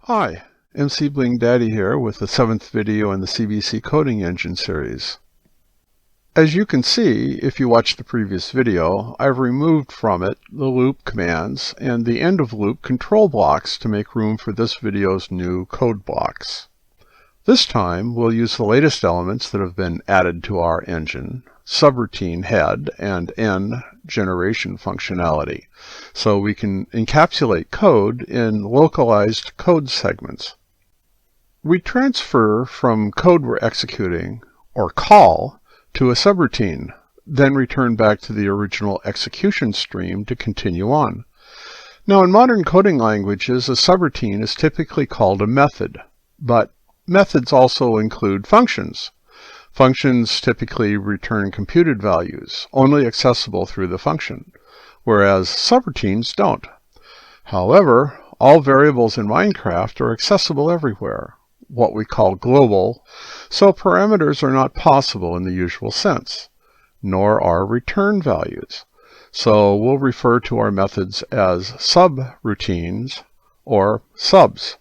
Hi, MC Bling Daddy here with the 7th video in the CBC Coding Engine series. As you can see, if you watched the previous video, I've removed from it the loop commands and the end of loop control blocks to make room for this video's new code blocks. This time, we'll use the latest elements that have been added to our engine, subroutine head and end generation functionality, so we can encapsulate code in localized code segments. We transfer from code we're executing, or call, to a subroutine, then return back to the original execution stream to continue on. Now, in modern coding languages, a subroutine is typically called a method, but methods also include functions. Functions typically return computed values, only accessible through the function, whereas subroutines don't. However, all variables in Minecraft are accessible everywhere, what we call global, so parameters are not possible in the usual sense, nor are return values. So we'll refer to our methods as subroutines or subs.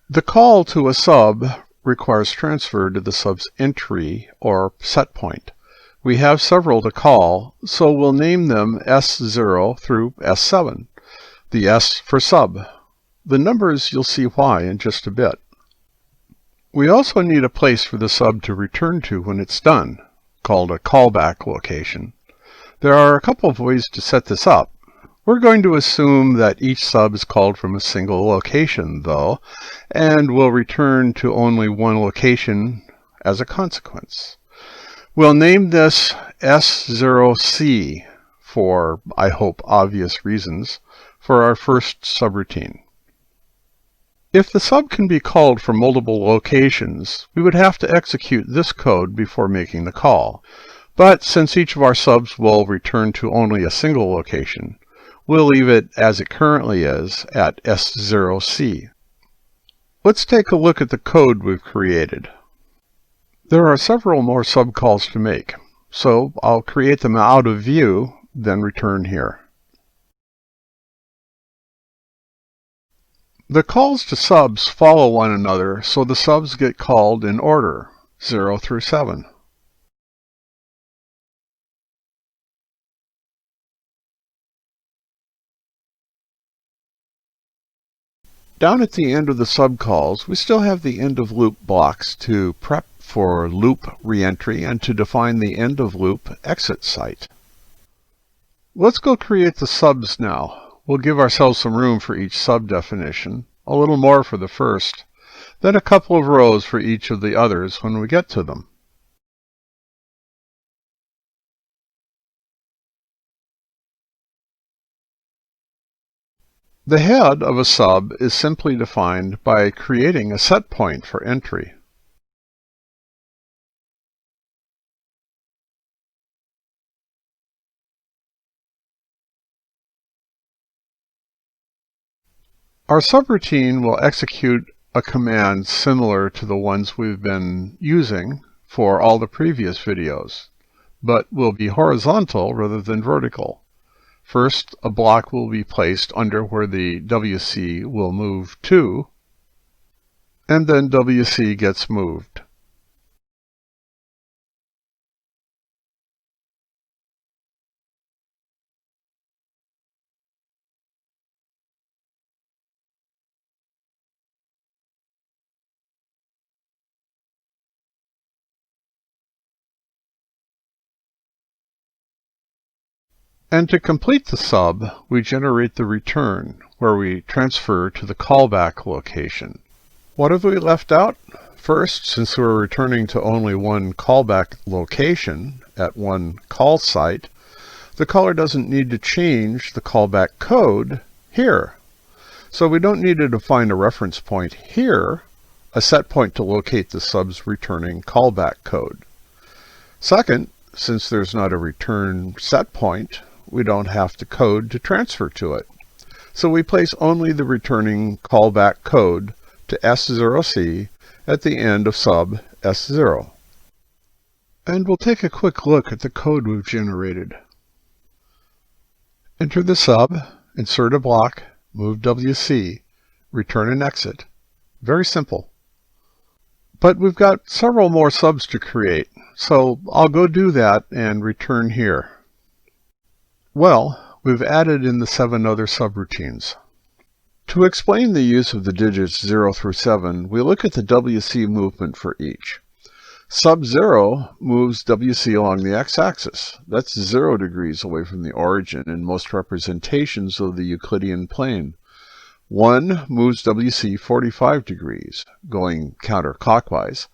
The call to a sub requires transfer to the sub's entry or set point. We have several to call, so we'll name them S0 through S7. The S for sub. The numbers you'll see why in just a bit. We also need a place for the sub to return to when it's done, called a callback location. There are a couple of ways to set this up. We're going to assume that each sub is called from a single location, though, and will return to only one location as a consequence. We'll name this S0C for, I hope, obvious reasons, for our first subroutine. If the sub can be called from multiple locations, we would have to execute this code before making the call. But since each of our subs will return to only a single location, we'll leave it as it currently is at S0C. Let's take a look at the code we've created. There are several more subcalls to make, so I'll create them out of view, then return here. The calls to subs follow one another, so the subs get called in order, 0 through 7. Down at the end of the subcalls, we still have the end of loop blocks to prep for loop reentry and to define the end of loop exit site. Let's go create the subs now. We'll give ourselves some room for each sub definition, a little more for the first, then a couple of rows for each of the others when we get to them. The head of a sub is simply defined by creating a set point for entry. Our subroutine will execute a command similar to the ones we've been using for all the previous videos, but will be horizontal rather than vertical. First, a block will be placed under where the WC will move to, and then WC gets moved. And to complete the sub, we generate the return, where we transfer to the callback location. What have we left out? First, since we're returning to only one callback location at one call site, the caller doesn't need to change the callback code here. So we don't need to define a reference point here, a set point to locate the sub's returning callback code. Second, since there's not a return set point, we don't have to code to transfer to it. So we place only the returning callback code to S0C at the end of sub S0. And we'll take a quick look at the code we've generated. Enter the sub, insert a block, move WC, return and exit, Very simple. But we've got several more subs to create, so I'll go do that and return here. Well, we've added in the 7 other subroutines. To explain the use of the digits 0 through 7, we look at the WC movement for each. Sub 0 moves WC along the x-axis. That's 0 degrees away from the origin in most representations of the Euclidean plane. 1 moves WC 45 degrees, going counterclockwise.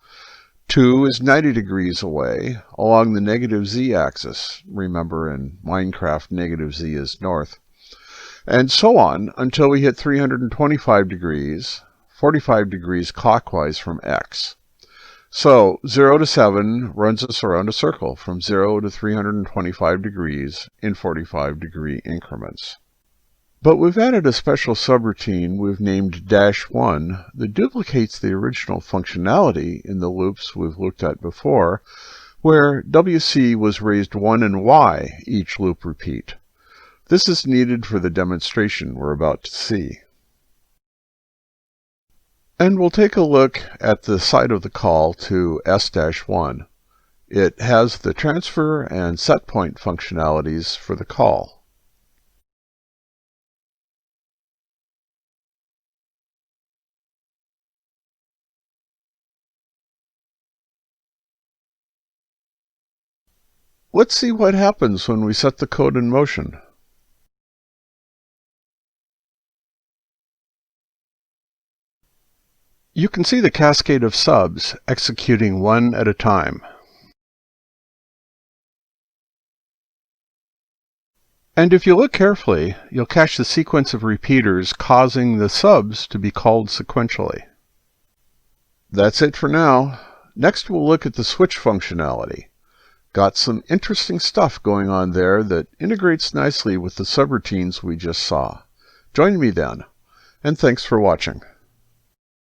2 is 90 degrees away along the negative z-axis. Remember, in Minecraft, negative z is north. And so on until we hit 325 degrees, 45 degrees clockwise from x. So 0 to 7 runs us around a circle from 0 to 325 degrees in 45 degree increments. But we've added a special subroutine we've named -1 that duplicates the original functionality in the loops we've looked at before, where WC was raised 1 and y each loop repeat. This is needed for the demonstration we're about to see. And we'll take a look at the side of the call to S-1. It has the transfer and set point functionalities for the call. Let's see what happens when we set the code in motion. You can see the cascade of subs executing one at a time. And if you look carefully, you'll catch the sequence of repeaters causing the subs to be called sequentially. That's it for now. Next we'll look at the switch functionality. Got some interesting stuff going on there that integrates nicely with the subroutines we just saw. Join me then, and thanks for watching.